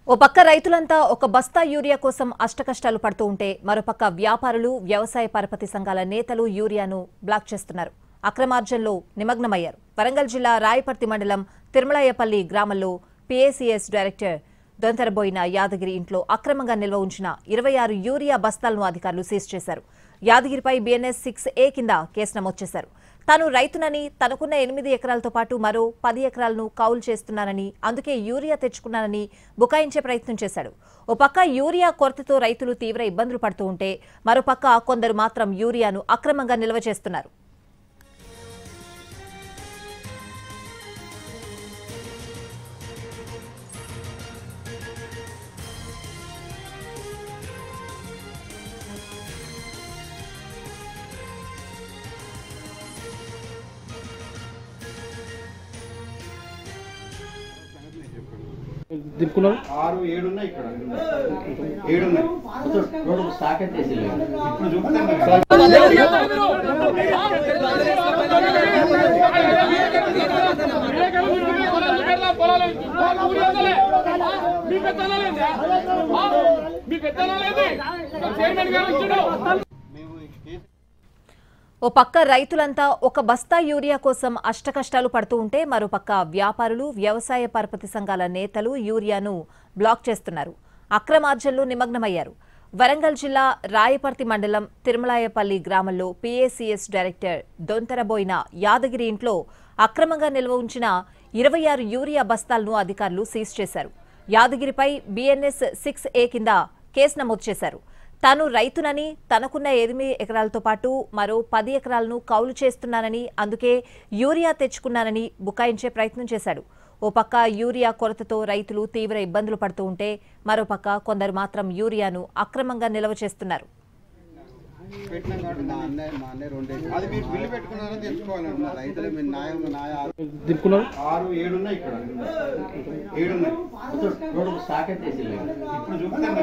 ఓ పక్క రైతులంతా ఒక బస్తా యూరియా కోసం అష్టకష్టాలు పడుతూ ఉంటే మరోపక్క వ్యాపారులు వ్యవసాయ పరపతి సంఘాల నేతలు యూరియాను బ్లాక్ చేస్తున్నారు. అక్రమార్జనలో నిమగ్నమయ్యారు. వరంగల్ జిల్లా రాయపర్తి మండలం తిరుమలాయపల్లి గ్రామంలో పీఏసీఎస్ డైరెక్టర్ దొంతరబోయిన యాదగిరి ఇంట్లో అక్రమంగా నిల్వ ఉంచిన 26 యూరియా బస్తాలను అధికారులు సీజ్ చేశారు. యాదగిరిపై BNS 6A కింద కేసు నమోదు చేశారు. తాను రైతునని, తనకున్న 8 ఎకరాలతో పాటు మరో 10 ఎకరాలను కౌలు చేస్తున్నానని, అందుకే యూరియా తెచ్చుకున్నానని బుకాయించే ప్రయత్నం చేశాడు. ఓ పక్క యూరియా కొరతతో రైతులు తీవ్ర ఇబ్బందులు పడుతూ ఉంటే మరోపక్క కొందరు మాత్రం యూరియాను అక్రమంగా నిల్వ చేస్తున్నారు. దిక్కున్నారు 6 7 ఉన్నాయి ఇక్కడ 7 ఉన్నాయి రోడ్డు స్టాక్ అయితే ఇప్పుడు చూపుతాను ఓ పక్క రైతులంతా ఒక బస్తా యూరియా కోసం అష్టకష్టాలు పడుతూ ఉంటే మరోపక్క వ్యాపారులు వ్యవసాయ పరపతి సంఘాల నేతలు యూరియాను బ్లాక్ చేస్తున్నారు. అక్రమార్జనలో నిమగ్నమయ్యారు. వరంగల్ జిల్లా రాయపర్తి మండలం తిరుమలాయపల్లి గ్రామంలో పీఏసీఎస్ డైరెక్టర్ దొంతరబోయిన యాదగిరి ఇంట్లో అక్రమంగా నిల్వ ఉంచిన 26 యూరియా బస్తాలను అధికారులు సీజ్ చేశారు. యాదగిరిపై BNS 6A కింద కేసు నమోదు చేశారు. తాను రైతునని, తనకున్న 8 ఎకరాలతో పాటు మరో 10 ఎకరాలను కౌలు చేస్తున్నానని, అందుకే యూరియా తెచ్చుకున్నానని బుకాయించే ప్రయత్నం చేశాడు. ఓ పక్క యూరియా కొరతతో రైతులు తీవ్ర ఇబ్బందులు పడుతూ ఉంటే మరోపక్క కొందరు మాత్రం యూరియాను అక్రమంగా నిల్వ చేస్తున్నారు. అది మీరు బిల్లు పెట్టుకున్నారని తెలుసుకోవాలన్నా రైతులు మీరు దిక్కున్నారు 6 7 ఉన్నాయి ఇక్కడ 7 ఉన్నాయి రోడ్డు స్టాక్ అయితే ఇప్పుడు చూపుతాను